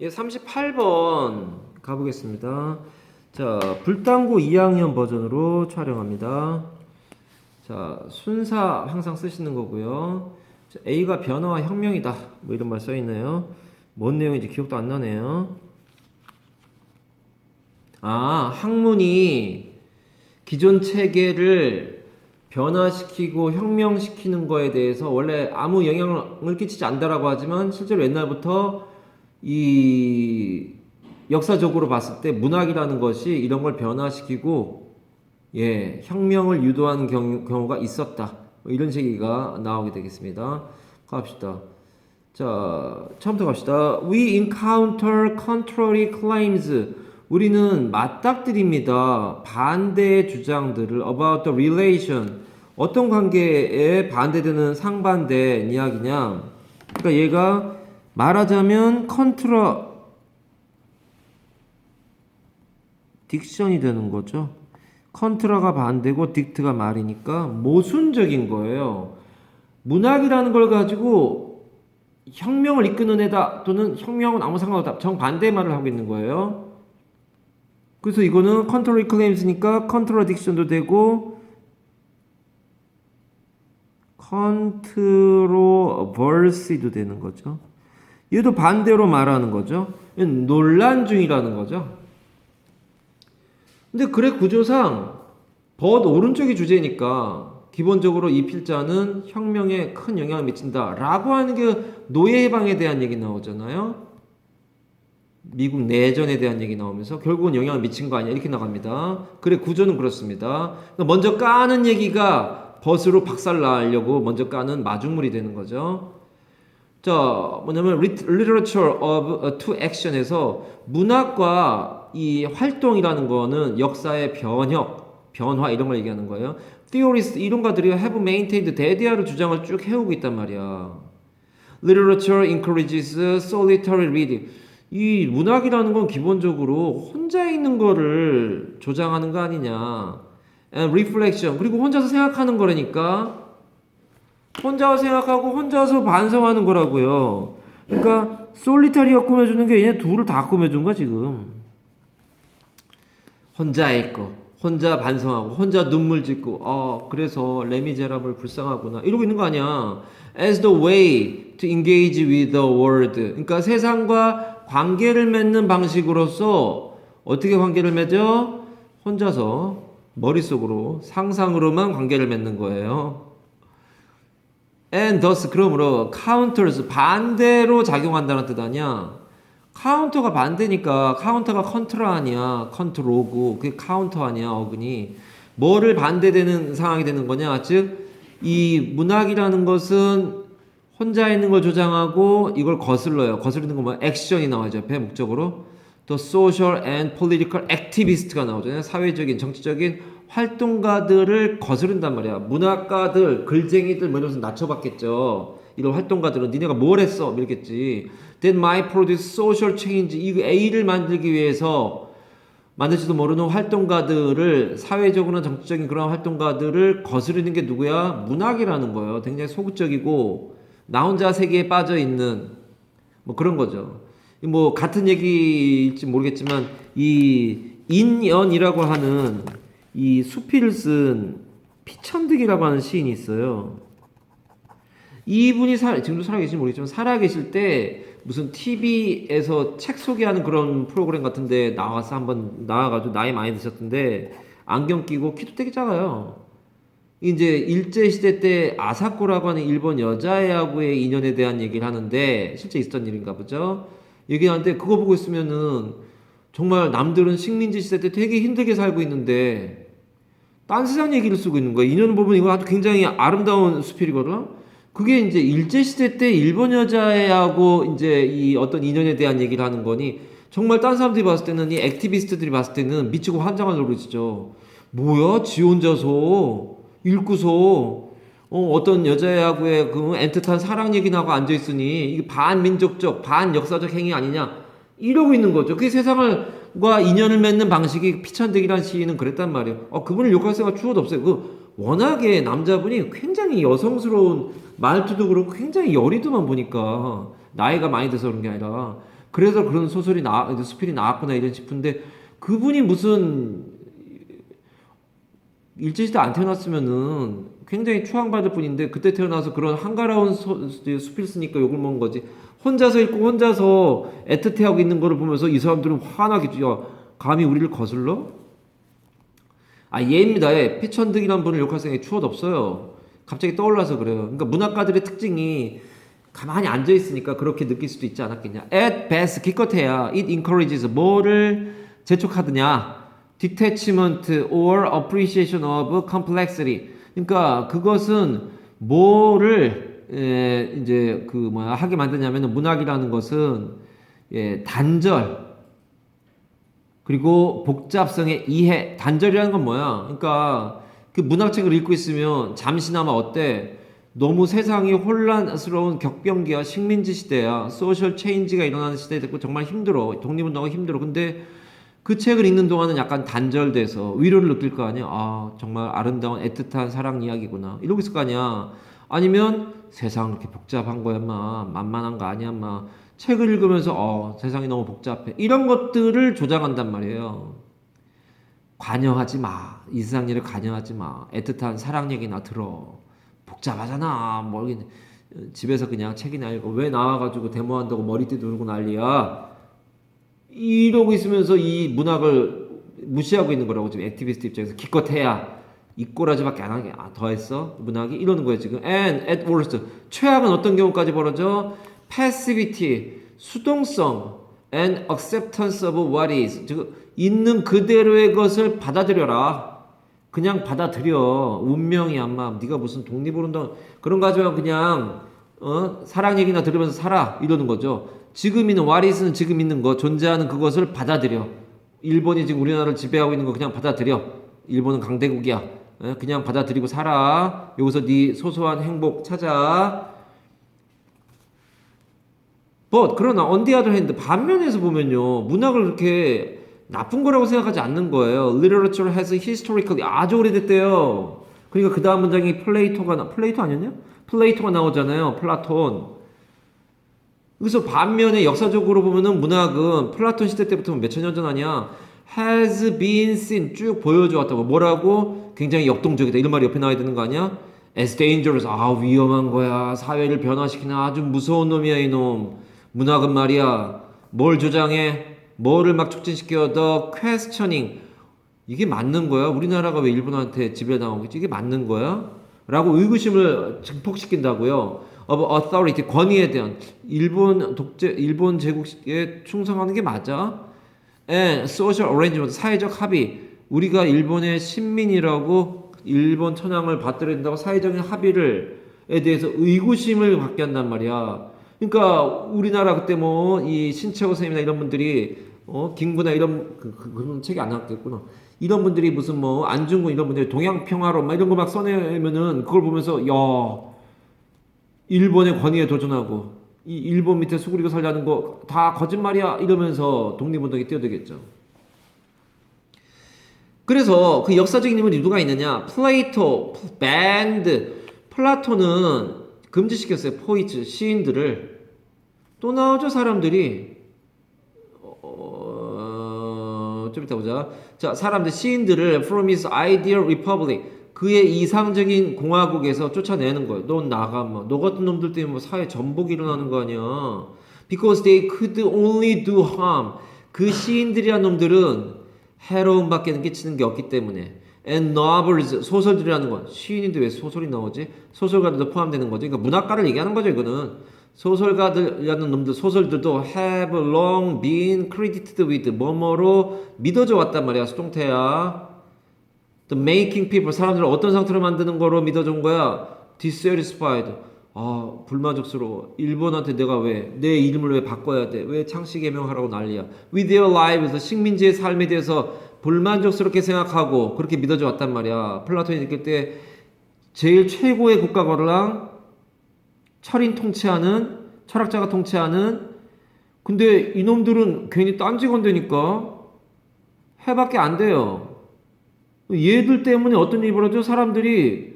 예, 38번 가보겠습니다. 자, 불당고 2학년 버전으로 촬영합니다. 자, 순사 항상 쓰시는 거고요. 자, A가 변화와 혁명이다. 뭐 이런 말 써있네요. 뭔 내용인지 기억도 안 나네요. 아, 학문이 기존 체계를 변화시키고 혁명시키는 거에 대해서 원래 아무 영향을 끼치지 않는다라고 하지만 실제로 옛날부터 이 역사적으로 봤을 때 문학이라는 것이 이런 걸 변화시키고 예, 혁명을 유도하는 경우가 있었다. 뭐 이런 얘기가 나오게 되겠습니다. 갑시다. 자, 처음부터 갑시다. We encounter contrary claims. 우리는 맞닥뜨립니다. 반대의 주장들을 about the relation. 어떤 관계에 반대되는 상반된 이야기냐. 그러니까 얘가 말하자면 딕션이 되는 거죠. 컨트라가 반대고 딕트가 말이니까 모순적인 거예요. 문학이라는 걸 가지고 혁명을 이끄는 애다 또는 혁명은 아무 상관없다 정반대의 말을 하고 있는 거예요. 그래서 이거는 contrary claims니까 contradiction도 되고 controversy도 되는 거죠. 얘도 반대로 말하는 거죠. 논란 중이라는 거죠. 근데 글의 구조상 벗 오른쪽이 주제니까 기본적으로 이 필자는 혁명에 큰 영향을 미친다 라고 하는 게 노예 해방에 대한 얘기 나오잖아요. 미국 내전에 대한 얘기 나오면서 결국은 영향을 미친 거 아니야 이렇게 나갑니다. 글의 구조는 그렇습니다. 먼저 까는 얘기가 벗으로 박살나려고 먼저 까는 마중물이 되는 거죠. 자, 뭐냐면 literature of to action에서 문학과 이 활동이라는 거는 역사의 변화 이런 걸 얘기하는 거예요. Theorists 이론가들이 have maintained 대대화로 주장을 쭉 해오고 있단 말이야. Literature encourages solitary reading. 이 문학이라는 건 기본적으로 혼자 있는 거를 조장하는 거 아니냐. And reflection 그리고 혼자서 생각하는 거라니까. 혼자서 생각하고 혼자서 반성하는 거라고요. 그러니까 솔리타리가 꾸며주는 게 얘네 둘을 다 꾸며준 거야 지금. 혼자 읽고 혼자 반성하고 혼자 눈물 짓고 그래서 레미제라블 불쌍하구나 이러고 있는 거 아니야. As the way to engage with the world. 그러니까 세상과 관계를 맺는 방식으로서 어떻게 관계를 맺어? 혼자서 머릿속으로 상상으로만 관계를 맺는 거예요. And thus 그러므로 counters 반대로 작용한다는 뜻 아니야. 카운터가 반대니까 카운터가 컨트라 아니야. 컨트로고 그게 카운터 아니야. 어근이 뭐를 반대되는 상황이 되는 거냐. 즉 이 문학이라는 것은 혼자 있는 걸 조장하고 이걸 거슬러요. 거스르는 거 뭐 액션이 나와죠. 옆에 목적으로 또 social and political activist가 나오잖아요. 사회적인 정치적인 활동가들을 거스른단 말이야. 문학가들, 글쟁이들 뭐 이러면서 낮춰봤겠죠. 이런 활동가들은 니네가 뭘 했어? 이랬겠지. That might produce social change. 이 A를 만들기 위해서 만들지도 모르는 활동가들을 사회적으로나 정치적인 그런 활동가들을 거스르는 게 누구야? 문학이라는 거예요. 굉장히 소극적이고 나 혼자 세계에 빠져 있는 뭐 그런 거죠. 뭐 같은 얘기일지 모르겠지만 이 인연이라고 하는 이 수필을 쓴 피천득이라고 하는 시인이 있어요. 이분이 지금도 살아계신지 모르겠지만 살아계실 때 무슨 TV에서 책 소개하는 그런 프로그램 같은데 나와서 한번 나와가지고 나이 많이 드셨던데 안경 끼고 키도 되게 작아요. 이제 일제시대 때 아사코라고 하는 일본 여자애하고의 인연에 대한 얘기를 하는데 실제 있었던 일인가 보죠. 얘기하는데 그거 보고 있으면은 정말 남들은 식민지 시대 때 되게 힘들게 살고 있는데 딴 세상 얘기를 쓰고 있는 거야. 인연을 보면 이거 아주 굉장히 아름다운 수필이거든. 그게 이제 일제시대 때 일본 여자애하고 이제 이 어떤 인연에 대한 얘기를 하는 거니 정말 딴 사람들이 봤을 때는 이 액티비스트들이 봤을 때는 미치고 환장할 노릇이죠. 뭐야? 지 혼자서 읽고서 어떤 여자애하고의 그 애틋한 사랑 얘기 나고 앉아있으니 이게 반민족적, 반역사적 행위 아니냐 이러고 있는 거죠. 그게 세상과 인연을 맺는 방식이 피천득이라는 시인은 그랬단 말이에요. 그분을 욕할 생각 추워도 없어요. 워낙에 남자분이 굉장히 여성스러운 말투도 그렇고 굉장히 여리도만 보니까 나이가 많이 돼서 그런 게 아니라 그래서 그런 소설이 수필이 나왔구나 이런 싶은데 그분이 무슨 일제시대 안 태어났으면은 굉장히 추앙받을 뿐인데 그때 태어나서 그런 한가로운 수필 쓰니까 욕을 먹은 거지. 혼자서 읽고 혼자서 애틋해하고 있는 거를 보면서 이 사람들은 화나겠죠. 야, 감히 우리를 거슬러? 아, 얘입니다. 예. 피천득이라는 분을 욕할 생각이 추워도 없어요. 갑자기 떠올라서 그래요. 그러니까 문학가들의 특징이 가만히 앉아 있으니까 그렇게 느낄 수도 있지 않았겠냐. At best, 기껏해야 it encourages 뭐를 재촉하느냐. detachment or appreciation of complexity. 그러니까 그것은 뭐를 이제 그 뭐야 하게 만드냐면은 문학이라는 것은 단절 그리고 복잡성의 이해. 단절이라는 건 뭐야? 그러니까 그 문학책을 읽고 있으면 잠시나마 어때? 너무 세상이 혼란스러운 격변기야, 식민지 시대야, 소셜 체인지가 일어나는 시대에 됐고 정말 힘들어. 독립운동하기 힘들어. 근데 그 책을 읽는 동안은 약간 단절돼서 위로를 느낄 거 아니야. 아, 정말 아름다운 애틋한 사랑 이야기구나. 이러고 있을 거 아니야. 아니면 세상 그렇게 복잡한 거야, 마. 만만한 거 아니야, 마. 책을 읽으면서 세상이 너무 복잡해. 이런 것들을 조장한단 말이에요. 관여하지 마. 이 세상 일을 관여하지 마. 애틋한 사랑 얘기나 들어. 복잡하잖아. 뭐 집에서 그냥 책이나 읽고 왜 나와가지고 데모한다고 머리띠 두르고 난리야. 이러고 있으면서 이 문학을 무시하고 있는 거라고 지금 액티비스트 입장에서 기껏해야 이 꼬라지밖에 안 하게 더 했어 문학이 이러는 거예요 지금. And at worst 최악은 어떤 경우까지 벌어져? Passivity 수동성 and acceptance of what is 즉 있는 그대로의 것을 받아들여라. 그냥 받아들여. 운명이야 마. 네가 무슨 독립운동 그런 거 하지만 그냥 사랑 얘기나 들으면서 살아 이러는 거죠. 지금 있는 what is는 지금 있는 거 존재하는 그것을 받아들여. 일본이 지금 우리나라를 지배하고 있는 거 그냥 받아들여. 일본은 강대국이야. 그냥 받아들이고 살아. 여기서 네 소소한 행복 찾아. But 그러나 on the other hand 반면에서 보면요 문학을 그렇게 나쁜 거라고 생각하지 않는 거예요. Literature has historically 아주 오래됐대요. 그러니까 그 다음 문장이 플레이토 아니었냐? 플레이토가 나오잖아요. 플라톤. 그래서 반면에 역사적으로 보면은 문학은 플라톤 시대 때부터 몇천 년 전 아니야. has been seen 쭉 보여줘 왔다고. 뭐라고? 굉장히 역동적이다. 이런 말이 옆에 나와야 되는 거 아니야? as dangerous 위험한 거야. 사회를 변화시키는 아주 무서운 놈이야 이놈. 문학은 말이야. 뭘 조장해? 뭐를 막 촉진시켜? The questioning. 이게 맞는 거야? 우리나라가 왜 일본한테 지배당하고 있지? 이게 맞는 거야? 라고 의구심을 증폭시킨다고요. of authority, 권위에 대한 일본 제국에 충성하는 게 맞아? and social arrangement, 사회적 합의. 우리가 일본의 신민이라고 일본 천황을 받들어야 된다고 사회적인 합의를에 대해서 의구심을 갖게 한단 말이야. 그러니까 우리나라 그때 뭐 이 신채호 선생님이나 이런 분들이 김구나 이런 그런 책이 안 나왔겠구나. 이런 분들이 무슨 뭐 안중근 이런 분들이 동양평화론 막 이런 거 막 써내면은 그걸 보면서 야 일본의 권위에 도전하고 이 일본 밑에 수그리고 살자는 거 다 거짓말이야 이러면서 독립운동에 뛰어들겠죠. 그래서 그 역사적인 인물이 누가 있느냐? 플레이토, 밴드, 플라톤은 금지시켰어요. 포이츠, 시인들을. 또 나오죠, 사람들이. 좀 이따 보자. 자, 사람들, 시인들을 from his ideal republic. 그의 이상적인 공화국에서 쫓아내는 거예요. 넌 나가, 뭐. 너 같은 놈들 때문에 뭐 사회 전복이 일어나는 거 아니야. Because they could only do harm. 그 시인들이란 놈들은 해로움밖에 끼치는 게 없기 때문에. And novels, 소설들이라는 건 시인인데 왜 소설이 나오지? 소설가들도 포함되는 거죠. 그러니까 문학가를 얘기하는 거죠, 이거는. 소설가들이라는 놈들, 소설들도 have long been credited with 뭐뭐로 믿어져 왔단 말이야, 수동태야. The making people, 사람들을 어떤 상태로 만드는 거로 믿어져 온 거야? dissatisfied. 불만족스러워. 일본한테 내가 왜, 내 이름을 왜 바꿔야 돼? 왜 창씨 개명하라고 난리야? With their lives, 식민지의 삶에 대해서 불만족스럽게 생각하고 그렇게 믿어져 왔단 말이야. 플라톤이 느낄 때 제일 최고의 국가가랑 철인 통치하는, 철학자가 통치하는, 근데 이놈들은 괜히 딴지 건드니까 해밖에 안 돼요. 얘들 때문에 어떤 일이 벌어져? 사람들이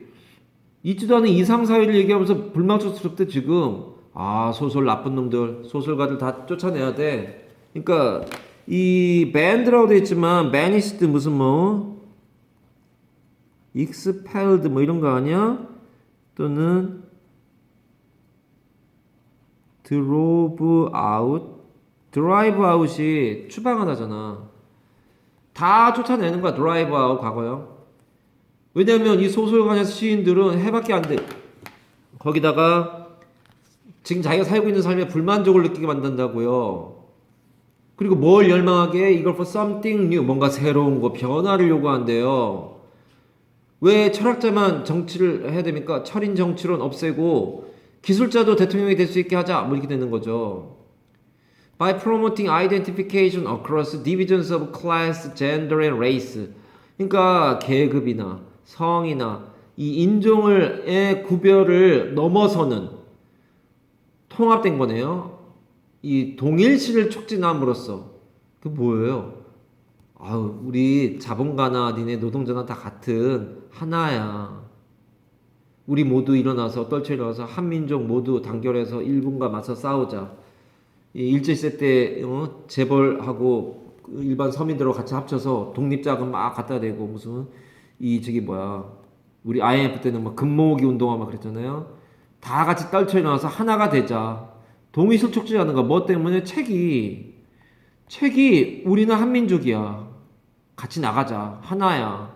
있지도 않은 이상사회를 얘기하면서 불만족스럽대 지금. 아, 소설 나쁜 놈들, 소설가들 다 쫓아내야 돼. 그러니까 이 밴드라고 돼 있지만 banished 무슨 뭐 expelled 뭐 이런 거 아니야? 또는 drove out, drive out이 추방하다잖아. 다 쫓아내는 거야. drive out 과거요. 왜냐면 이 소설가냐 시인들은 해밖에 안 돼. 거기다가 지금 자기가 살고 있는 삶에 불만족을 느끼게 만든다고요. 그리고 뭘 열망하게? 이걸 for something new, 뭔가 새로운 거, 변화를 요구한대요. 왜 철학자만 정치를 해야 됩니까? 철인 정치론 없애고 기술자도 대통령이 될 수 있게 하자, 뭐 이렇게 되는 거죠. By promoting identification across divisions of class, gender and race. 그러니까 계급이나 성이나 이 인종의 구별을 넘어서는 통합된 거네요. 이 동일시를 촉진함으로써. 그 뭐예요? 아우, 우리 자본가나 니네 노동자나 다 같은 하나야. 우리 모두 일어나서 떨쳐 일어나서 한민족 모두 단결해서 일본과 맞서 싸우자. 이 일제시대 때 재벌하고 일반 서민들하고 같이 합쳐서 독립자금 막 갖다 대고 무슨 이 저기 뭐야 우리 IMF 때는 막 금모으기 운동하고 막 그랬잖아요. 다 같이 떨쳐 일어나서 하나가 되자. 동의를 촉진하는 거 뭐 때문에 책이 우리는 한민족이야. 같이 나가자. 하나야.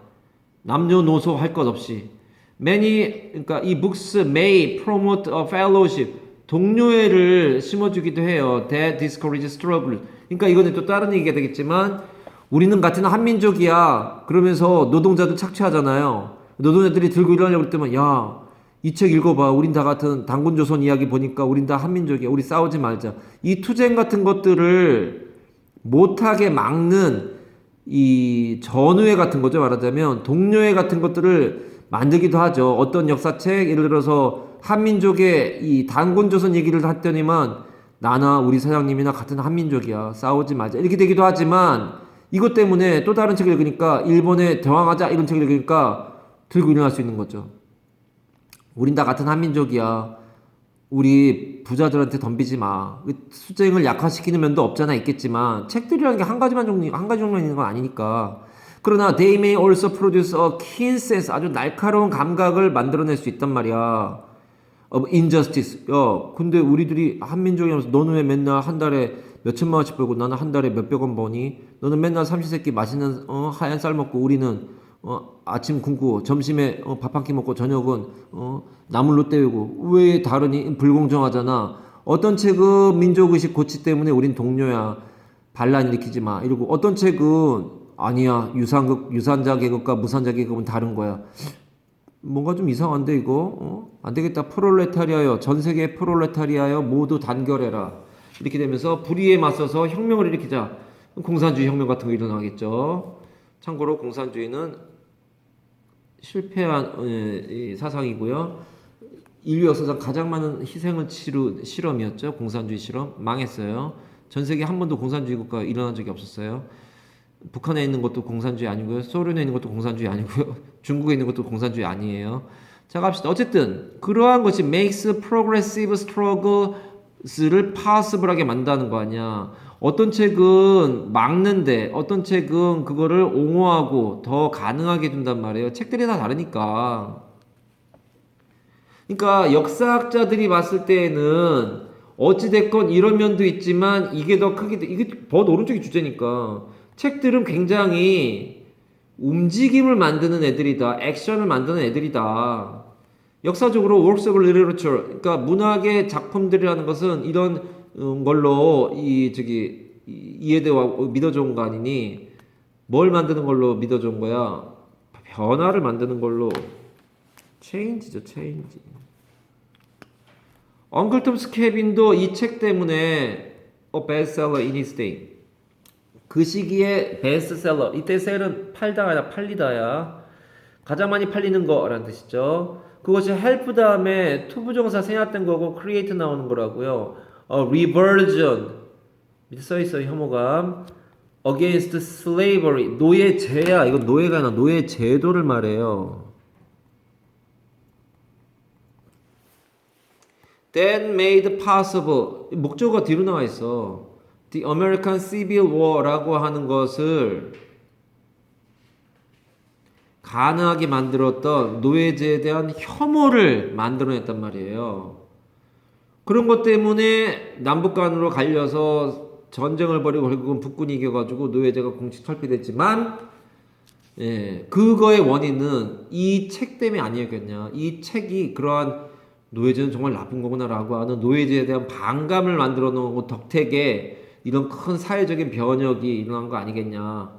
남녀노소 할 것 없이. 그러니까 이 books may promote a fellowship. 동료애를 심어주기도 해요. That discourage struggle. 그러니까 이거는 또 다른 얘기가 되겠지만 우리는 같은 한민족이야. 그러면서 노동자들 착취하잖아요. 노동자들이 들고 일어나려고 그랬더니 야, 이 책 읽어봐. 우린 다 같은 단군조선 이야기 보니까 우린 다 한민족이야. 우리 싸우지 말자. 이 투쟁 같은 것들을 못하게 막는 이 전우회 같은 거죠. 말하자면 동료회 같은 것들을 만들기도 하죠. 어떤 역사책 예를 들어서 한민족의 이 단군조선 얘기를 했더니만 나나 우리 사장님이나 같은 한민족이야. 싸우지 말자. 이렇게 되기도 하지만 이것 때문에 또 다른 책을 읽으니까 일본에 대항하자 이런 책을 읽으니까 들고 일어날 수 있는 거죠. 우린 다 같은 한민족이야. 우리 부자들한테 덤비지 마. 수쟁을 약화시키는 면도 없잖아 있겠지만 책들이라는 게 한 가지 종류만 있는 건 아니니까. 그러나 they may also produce a keen sense, 아주 날카로운 감각을 만들어낼 수 있단 말이야. of injustice. 야, 근데 우리들이 한민족이라면서 너는 왜 맨날 한 달에 몇천만 원씩 벌고 나는 한 달에 몇백 원 버니? 너는 맨날 삼시세끼 맛있는 하얀 쌀 먹고 우리는 아침 굶고 점심에 밥 한 끼 먹고 저녁은 나물로 때우고 왜 다르니? 불공정하잖아. 어떤 책은 민족의식 고치 때문에 우린 동료야. 반란 일으키지 마. 이러고 어떤 책은 아니야. 유산자 계급과 무산자 계급은 다른 거야. 뭔가 좀 이상한데 이거? 안 되겠다. 프롤레타리아여. 전 세계 프롤레타리아여 모두 단결해라. 이렇게 되면서 불의에 맞서서 혁명을 일으키자. 공산주의 혁명 같은 거 일어나겠죠. 참고로 공산주의는 실패한 사상이고요. 인류 역사상 가장 많은 희생을 치른 실험이었죠. 공산주의 실험. 망했어요. 전 세계 한 번도 공산주의 국가가 일어난 적이 없었어요. 북한에 있는 것도 공산주의 아니고요. 소련에 있는 것도 공산주의 아니고요. 중국에 있는 것도 공산주의 아니에요. 자, 갑시다. 어쨌든 그러한 것이 makes progressive struggles를 possible하게 만든다는 거 아니야. 어떤 책은 막는데 어떤 책은 그거를 옹호하고 더 가능하게 해준단 말이에요. 책들이 다 다르니까. 그러니까 역사학자들이 봤을 때에는 어찌됐건 이런 면도 있지만 이게 더 크게 이게 더 오른쪽이 주제니까 책들은 굉장히 움직임을 만드는 애들이다. 액션을 만드는 애들이다. 역사적으로 works of literature, 그러니까 문학의 작품들이라는 것은 이런 걸로 이해되고 믿어져온 거 아니니 뭘 만드는 걸로 믿어져온 거야? 변화를 만드는 걸로. 체인지죠, 체인지. 엉클 톰 스케빈도 이 책 때문에 베스트셀러 in his day. 그 시기에 베스트셀러, 이때 셀은 팔다가 아니라 팔리다야. 가장 많이 팔리는 거라는 뜻이죠. 그것이 help 다음에 투부정사 생략된 거고 create 나오는 거라고요. reversion 밑에 써있어요. 혐오감. against slavery, 노예제야. 이건 노예가 아니라 노예제도를 말해요. that made possible. 목적어가 뒤로 나와 있어. The American Civil War라고 하는 것을 가능하게 만들었던 노예제에 대한 혐오를 만들어냈단 말이에요. 그런 것 때문에 남북 간으로 갈려서 전쟁을 벌이고 결국은 북군이 이겨가지고 노예제가 공식 철폐됐지만, 예, 그거의 원인은 이 책 때문에 아니었겠냐. 이 책이 그러한 노예제는 정말 나쁜 거구나라고 하는 노예제에 대한 반감을 만들어 놓은 덕택에 이런 큰 사회적인 변혁이 일어난 거 아니겠냐.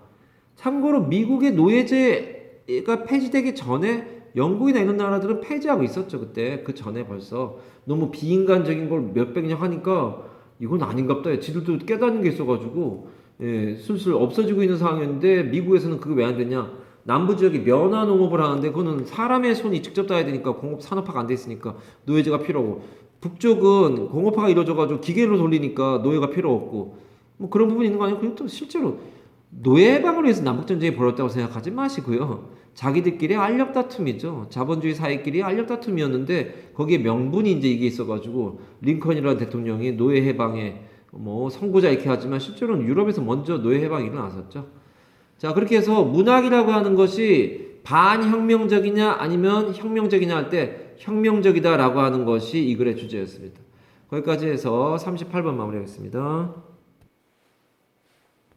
참고로 미국의 노예제가 폐지되기 전에 영국이나 이런 나라들은 폐지하고 있었죠. 그때 그 전에 벌써 너무 비인간적인 걸 몇백 년 하니까 이건 아닌갑다. 지들도 깨닫는 게 있어가지고, 예, 슬슬 없어지고 있는 상황이었는데 미국에서는 그게 왜 안 되냐? 남부 지역이 면화 농업을 하는데 그거는 사람의 손이 직접 닿아야 되니까 공업 산업화가 안 돼 있으니까 노예제가 필요하고, 북쪽은 공업화가 이루어져가지고 기계로 돌리니까 노예가 필요 없고, 뭐 그런 부분이 있는 거 아니에요? 그리고 또 실제로 노예 해방을 위해서 남북전쟁이 벌어졌다고 생각하지 마시고요. 자기들끼리 알력 다툼이죠. 자본주의 사회끼리 알력 다툼이었는데 거기에 명분이 이제 이게 있어가지고 링컨이라는 대통령이 노예 해방에 뭐 선구자 이렇게 하지만 실제로는 유럽에서 먼저 노예 해방이 일어났었죠. 자, 그렇게 해서 문학이라고 하는 것이 반혁명적이냐 아니면 혁명적이냐 할 때 혁명적이다라고 하는 것이 이 글의 주제였습니다. 거기까지 해서 38번 마무리하겠습니다.